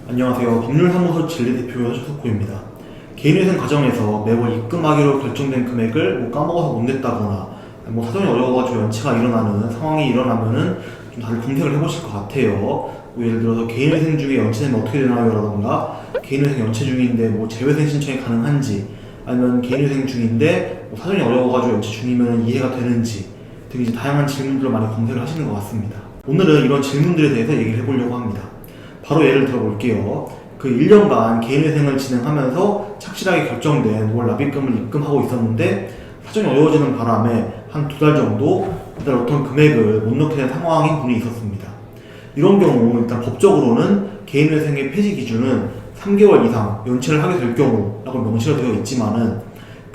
안녕하세요. 법률사무소 진리대표 서석호입니다. 개인회생 과정에서 매월 입금하기로 결정된 금액을 까먹어서 못 냈다거나 사정이 어려워가지고 연체가 일어나는 상황이 일어나면은 좀 다들 검색을 해보실 것 같아요. 예를 들어서 개인회생 중에 연체되면 어떻게 되나요? 라던가 개인회생 연체 중인데 재회생 신청이 가능한지, 아니면 개인회생 중인데 사정이 어려워가지고 연체 중이면 이해가 되는지 등 이제 다양한 질문들을 많이 검색을 하시는 것 같습니다. 오늘은 이런 질문들에 대해서 얘기를 해보려고 합니다. 바로 예를 들어볼게요. 그 1년간 개인회생을 진행하면서 착실하게 결정된 월 납입금을 입금하고 있었는데 사정이 어려워지는 바람에 한 2달 정도 그달 어떤 금액을 못 넣게 된 상황인 분이 있었습니다. 이런 경우 일단 법적으로는 개인회생의 폐지 기준은 3개월 이상 연체를 하게 될 경우라고 명시가 되어 있지만은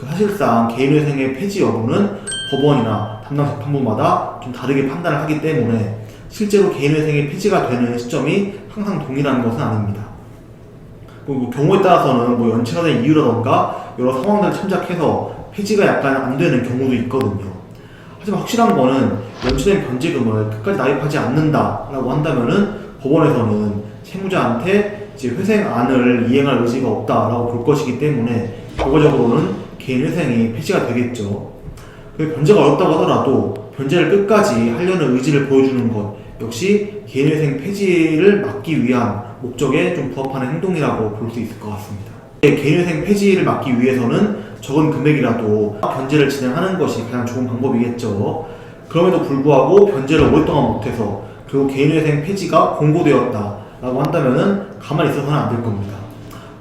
사실상 개인회생의 폐지 여부는 법원이나 담당 재판부마다 좀 다르게 판단을 하기 때문에 실제로 개인회생이 폐지가 되는 시점이 항상 동일한 것은 아닙니다. 그리고 경우에 따라서는 연체가 된 이유라던가 여러 상황들을 참작해서 폐지가 약간 안 되는 경우도 있거든요. 하지만 확실한 거는 연체된 변제금을 끝까지 납입하지 않는다라고 한다면은 법원에서는 채무자한테 이제 회생안을 이행할 의지가 없다라고 볼 것이기 때문에 결과적으로는 개인회생이 폐지가 되겠죠. 변제가 어렵다고 하더라도 변제를 끝까지 하려는 의지를 보여주는 것 역시 개인회생 폐지를 막기 위한 목적에 좀 부합하는 행동이라고 볼 수 있을 것 같습니다. 개인회생 폐지를 막기 위해서는 적은 금액이라도 변제를 진행하는 것이 가장 좋은 방법이겠죠. 그럼에도 불구하고 변제를 오랫동안 못해서 그리고 개인회생 폐지가 공고되었다라고 한다면은 가만히 있어서는 안 될 겁니다.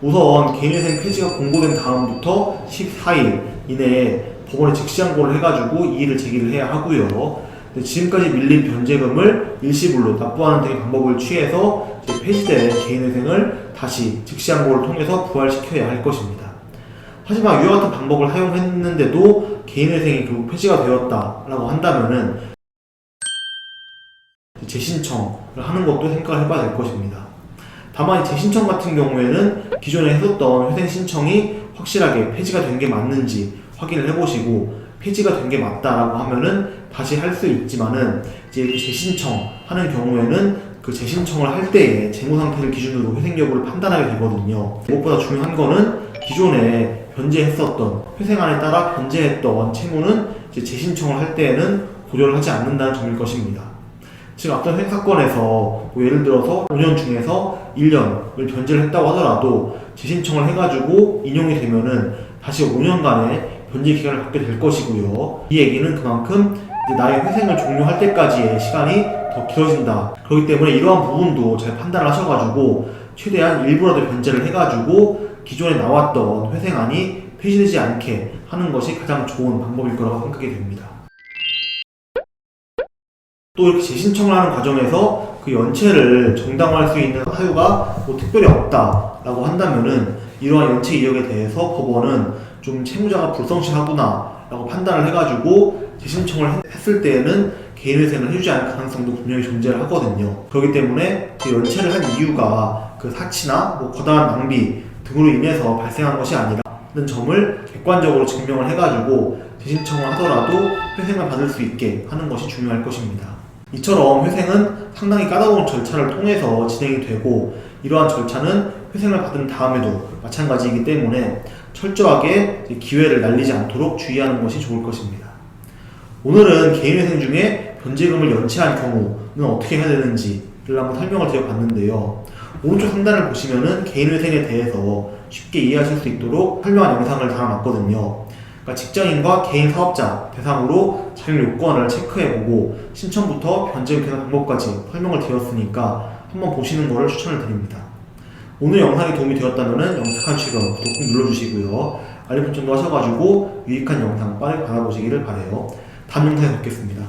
우선 개인회생 폐지가 공고된 다음부터 14일 이내에 법원에 즉시항고를 해가지고 이의를 제기를 해야 하고요. 지금까지 밀린 변제금을 일시불로 납부하는 등의 방법을 취해서 폐지된 개인회생을 다시 즉시항고를 통해서 부활시켜야 할 것입니다. 하지만 이와 같은 방법을 사용했는데도 개인회생이 결국 폐지가 되었다라고 한다면은 재신청을 하는 것도 생각을 해봐야 될 것입니다. 다만 재신청 같은 경우에는 기존에 했었던 회생 신청이 확실하게 폐지가 된 게 맞는지 확인을 해보시고 폐지가 된 게 맞다라고 하면은 다시 할 수 있지만은 이제 재신청하는 경우에는 그 재신청을 할 때의 재무 상태를 기준으로 회생 여부를 판단하게 되거든요. 무엇보다 중요한 거는 기존에 변제했었던 회생안에 따라 변제했던 채무는 이제 재신청을 할 때에는 고려를 하지 않는다는 점일 것입니다. 즉 앞선 회생 사건에서 예를 들어서 5년 중에서 1년을 변제를 했다고 하더라도 재신청을 해가지고 인용이 되면은 다시 5년간의 변제 기간을 갖게 될 것이고요. 이 얘기는 그만큼 나의 회생을 종료할 때까지의 시간이 더 길어진다. 그렇기 때문에 이러한 부분도 잘 판단을 하셔가지고 최대한 일부라도 변제를 해가지고 기존에 나왔던 회생안이 폐지되지 않게 하는 것이 가장 좋은 방법일 거라고 생각이 됩니다. 또 이렇게 재신청을 하는 과정에서 그 연체를 정당화할 수 있는 사유가 특별히 없다라고 한다면은 이러한 연체 이력에 대해서 법원은 좀 채무자가 불성실하구나 라고 판단을 해가지고 재신청을 했을 때에는 개인회생을 해주지 않을 가능성도 분명히 존재를 하거든요. 그렇기 때문에 그 연체를 한 이유가 그 사치나 과다한 낭비 등으로 인해서 발생한 것이 아니라는 점을 객관적으로 증명을 해가지고 재신청을 하더라도 회생을 받을 수 있게 하는 것이 중요할 것입니다. 이처럼 회생은 상당히 까다로운 절차를 통해서 진행이 되고 이러한 절차는 회생을 받은 다음에도 마찬가지이기 때문에 철저하게 기회를 날리지 않도록 주의하는 것이 좋을 것입니다. 오늘은 개인회생 중에 변제금을 연체한 경우는 어떻게 해야 되는지를 한번 설명을 드려봤는데요. 오른쪽 상단을 보시면은 개인회생에 대해서 쉽게 이해하실 수 있도록 설명한 영상을 달아놨거든요. 그러니까 직장인과 개인 사업자 대상으로 자격 요건을 체크해보고 신청부터 변제금 계산 방법까지 설명을 드렸으니까 한번 보시는 것을 추천을 드립니다. 오늘 영상이 도움이 되었다면 영탁한 최근 구독 꼭 눌러주시고요. 알림 설정도 하셔가지고 유익한 영상 빠르게 받아보시기를 바라요. 다음 영상에 뵙겠습니다.